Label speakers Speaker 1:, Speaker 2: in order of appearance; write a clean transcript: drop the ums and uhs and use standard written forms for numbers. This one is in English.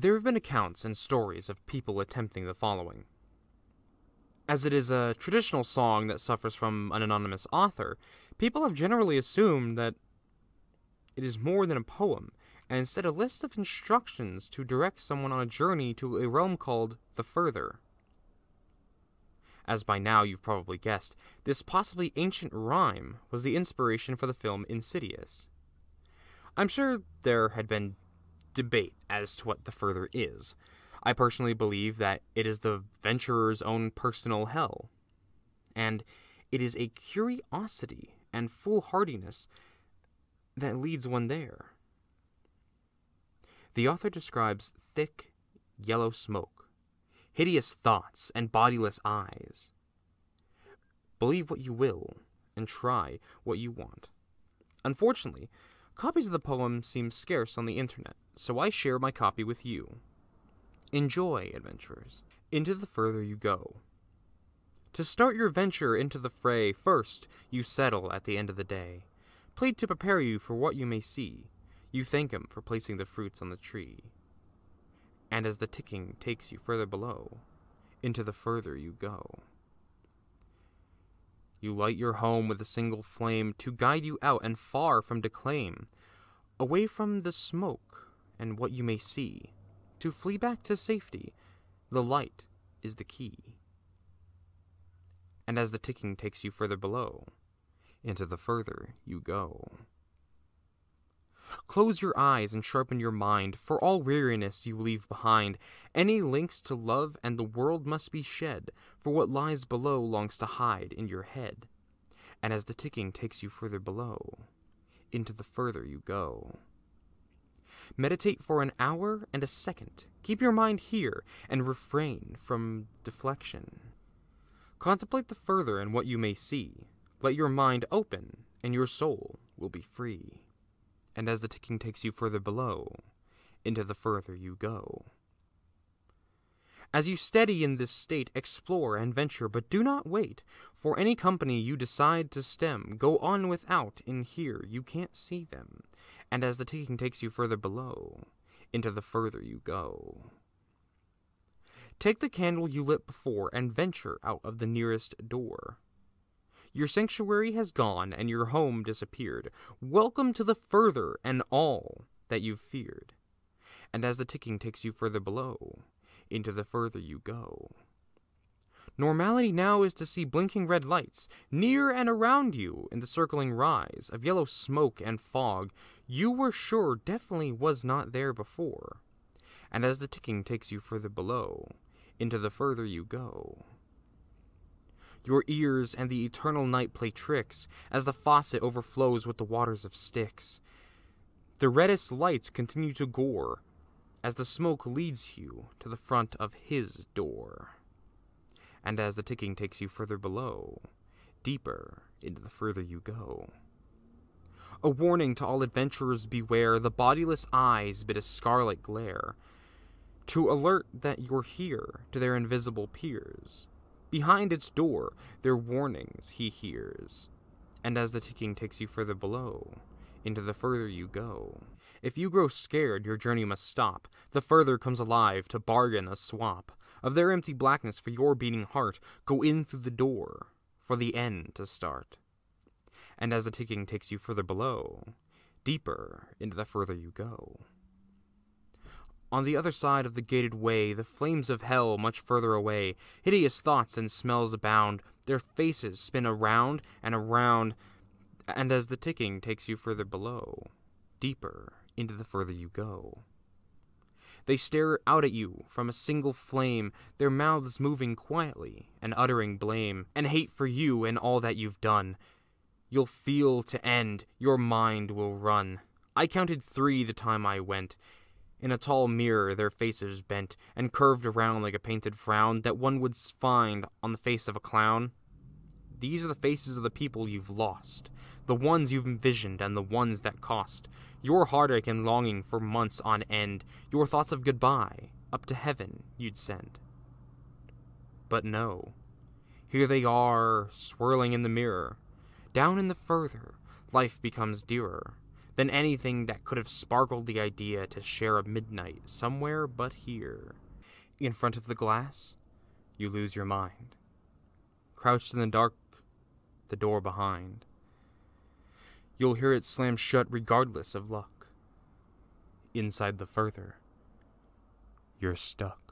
Speaker 1: There have been accounts and stories of people attempting the following. As it is a traditional song that suffers from an anonymous author, people have generally assumed that it is more than a poem, and instead a list of instructions to direct someone on a journey to a realm called the Further. As by now you've probably guessed, this possibly ancient rhyme was the inspiration for the film Insidious. I'm sure there had been debate as to what the Further is. I personally believe that it is the venturer's own personal hell, and it is a curiosity and foolhardiness that leads one there. The author describes thick, yellow smoke, hideous thoughts, and bodiless eyes. Believe what you will, and try what you want. Unfortunately, copies of the poem seem scarce on the internet, so I share my copy with you. Enjoy, adventurers. Into the Further you go. To start your venture into the fray, first you settle at the end of the day. Plead to prepare you for what you may see. You thank him for placing the fruits on the tree. And as the ticking takes you further below, into the Further you go. You light your home with a single flame to guide you out and far from declaim, away from the smoke and what you may see. To flee back to safety, the light is the key. And as the ticking takes you further below, into the Further you go. Close your eyes and sharpen your mind, for all weariness you leave behind. Any links to love and the world must be shed, for what lies below longs to hide in your head. And as the ticking takes you further below, into the Further you go. Meditate for an hour and a second. Keep your mind here and refrain from deflection. Contemplate the Further and what you may see. Let your mind open, and your soul will be free. And as the ticking takes you further below, into the Further you go. As you steady in this state, explore and venture, but do not wait. For any company you decide to stem, go on without, in here you can't see them. And as the ticking takes you further below, into the Further you go. Take the candle you lit before and venture out of the nearest door. Your sanctuary has gone and your home disappeared. Welcome to the Further and all that you've feared. And as the ticking takes you further below, into the Further you go. Normality now is to see blinking red lights near and around you in the circling rise of yellow smoke and fog you were sure definitely was not there before. And as the ticking takes you further below, into the Further you go. Your ears and the eternal night play tricks as the faucet overflows with the waters of Styx. The reddest lights continue to gore as the smoke leads you to the front of his door. And as the ticking takes you further below, deeper into the Further you go. A warning to all adventurers, beware, the bodiless eyes bid a scarlet glare, to alert that you're here to their invisible peers. Behind its door, their warnings he hears. And as the ticking takes you further below, into the Further you go. If you grow scared, your journey must stop. The Further comes alive to bargain a swap of their empty blackness for your beating heart. Go in through the door for the end to start. And as the ticking takes you further below, deeper into the Further you go. On the other side of the gated way, the flames of hell much further away, hideous thoughts and smells abound, their faces spin around and around, and as the ticking takes you further below, deeper into the Further you go. They stare out at you from a single flame, their mouths moving quietly and uttering blame, and hate for you and all that you've done. You'll feel to end, your mind will run. I counted 3 the time I went. In a tall mirror their faces bent, and curved around like a painted frown that one would find on the face of a clown. These are the faces of the people you've lost, the ones you've envisioned and the ones that cost. Your heartache and longing for months on end, your thoughts of goodbye, up to heaven you'd send. But no, here they are, swirling in the mirror. Down in the Further, life becomes dearer. than anything that could have sparkled the idea to share a midnight somewhere but here. In front of the glass, you lose your mind. Crouched in the dark, the door behind. You'll hear it slam shut regardless of luck. Inside the further, you're stuck.